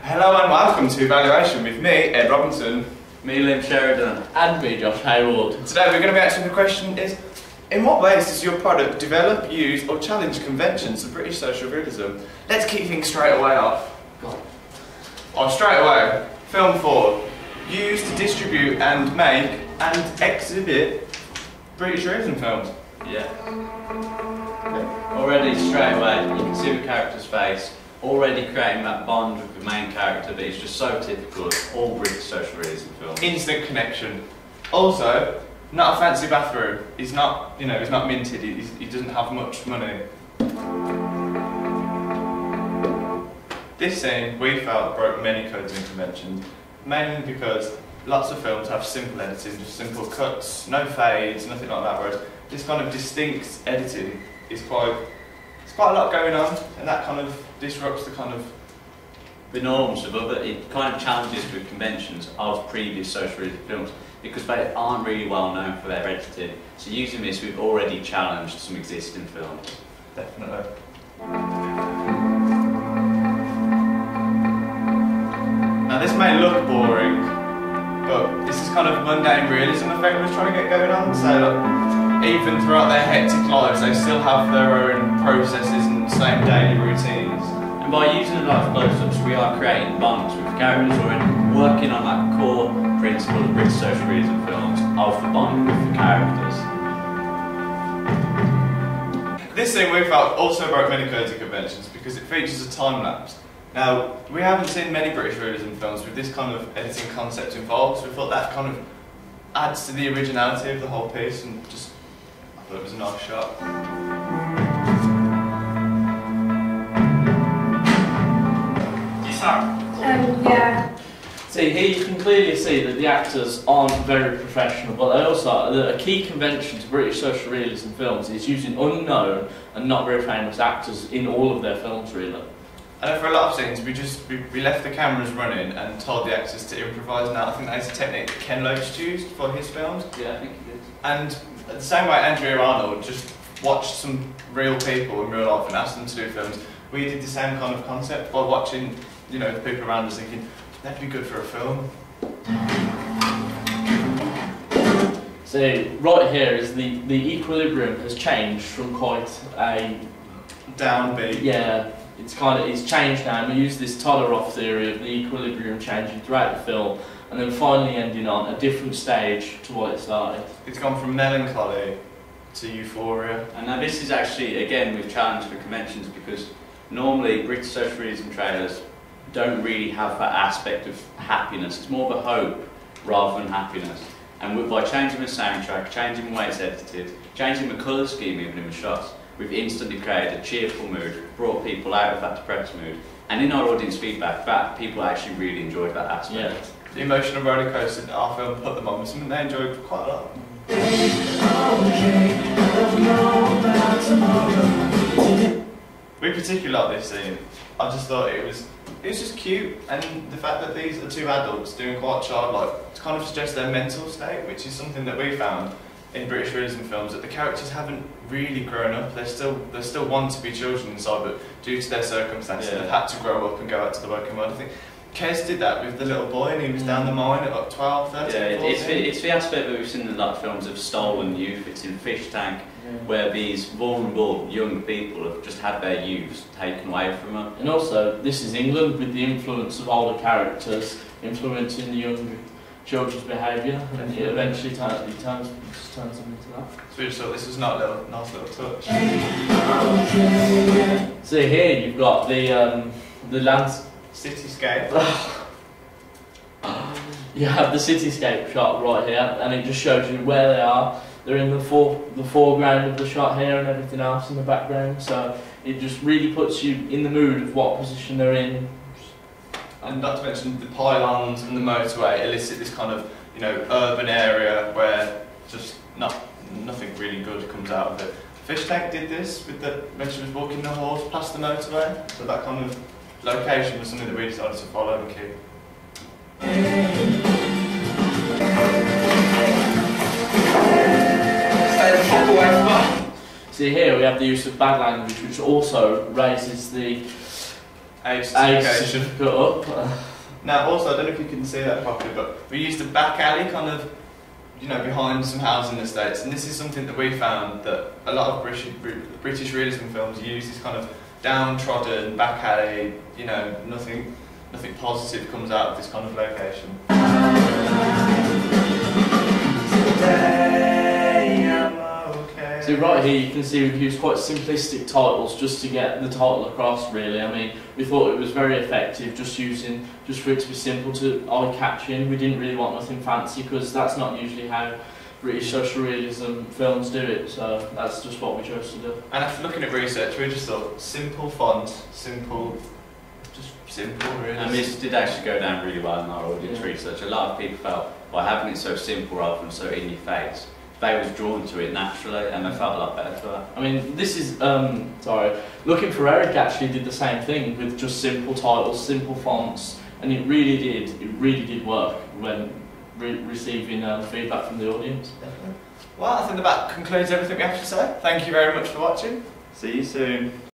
Hello and welcome to Evaluation with me, Ed Robinson. Me, Liam Sheridan. And me, Josh Hayward. Today we're going to be answering the question is, in what ways does your product develop, use or challenge conventions of British social realism? Let's kick things straight away off. Straight away, film 4. Use to distribute and make and exhibit British realism films. Yeah. Already straight away, you can see the character's face, already creating that bond with the main character that is just so typical of all British social realism films. Instant connection. Also, not a fancy bathroom. He's not, he's not minted. He doesn't have much money. This scene, we felt, broke many codes and conventions, mainly because lots of films have simple editing, just simple cuts, no fades, nothing like that, whereas this kind of distinct editing is quite a lot going on, and that kind of disrupts the norms of other, it kind of challenges the conventions of previous social realism films because they aren't really well known for their editing. So using this, we've already challenged some existing films. Definitely. Now this may look boring, but this is kind of mundane realism the film was trying to get going on. So look, even throughout their hectic lives, they still have their own processes and same daily routines. And by using a lot of close-ups, we are creating bonds with characters already, working on that core principle of British social realism films of the bond with the characters. This scene we felt also broke many codes and conventions because it features a time lapse. Now, we haven't seen many British realism films with this kind of editing concept involved, so we thought that kind of adds to the originality of the whole piece, and just, I thought it was a nice shot. Yeah. See, here you can clearly see that the actors aren't very professional, but they also, a key convention to British social realism films is using unknown and not very famous actors in all of their films, really. And for a lot of scenes, we left the cameras running and told the actors to improvise. Now, I think that is a technique that Ken Loach used for his films. Yeah, I think he did. And the same way Andrea Arnold just watched some real people in real life and asked them to do films, we did the same kind of concept by watching, the people around us thinking, that'd be good for a film. See, right here is the equilibrium has changed from quite a downbeat. Yeah, it's changed now, and we use this Toller-Off theory of the equilibrium changing throughout the film, and then finally ending on a different stage to what it started. It's gone from melancholy to euphoria. And now this is actually, again, we've challenged for conventions because normally British social realism trailers don't really have that aspect of happiness. It's more of a hope rather than happiness. And by changing the soundtrack, changing the way it's edited, changing the colour scheme even in the shots, we've instantly created a cheerful mood, brought people out of that depressed mood. And in our audience feedback, that people actually really enjoyed that aspect. Yeah. The emotional roller coaster that our film put them on was something they enjoyed quite a lot. We particularly like this scene. I just thought it was just cute, and the fact that these are two adults doing quite childlike to kind of suggest their mental state, which is something that we found in British realism films, that the characters haven't really grown up. They still want to be children inside, but due to their circumstances, they've had to grow up and go out to the working world. I think Kes did that with the little boy, and he was down the mine at like 12, 13, 14. It's the aspect that we've seen in a lot of films of stolen youth. It's in Fish Tank, where these vulnerable young people have just had their youth taken away from them. And also, this is England with the influence of older characters influencing the young children's behaviour, and it eventually turns them into that. So we just thought this was not a nice little touch. So here you've got the cityscape. You have the cityscape shot right here, and it just shows you where they are. They're in the foreground of the shot here, and everything else in the background. So it just really puts you in the mood of what position they're in. And not to mention the pylons and the motorway elicit this kind of, urban area where just nothing really good comes out of it. Fish Tank did this when she was walking the horse past the motorway, so that kind of location was something that we decided to follow and keep. See here we have the use of bad language, which also raises the age age certification. certificate up. Now, also, I don't know if you can see that properly, but we used a back alley kind of, you know, behind some housing estates, and this is something that we found that a lot of British realism films use this kind of downtrodden back alley. You know, nothing positive comes out of this kind of location. Today I'm okay. So right here you can see we've used quite simplistic titles just to get the title across, really. I mean, we thought it was very effective just for it to be simple to eye-catching. We didn't really want nothing fancy because that's not usually how British social realism films do it, so that's just what we chose to do. And after looking at research, we just thought simple font, simple really. And this did actually go down really well in our audience Yeah. research. A lot of people felt by having it so simple rather than so in your face, they was drawn to it naturally and they felt a lot better for that. I mean, this is, Looking for Eric actually did the same thing with just simple titles, simple fonts, and it really did work when receiving feedback from the audience. Well, I think that concludes everything we have to say. Thank you very much for watching. See you soon.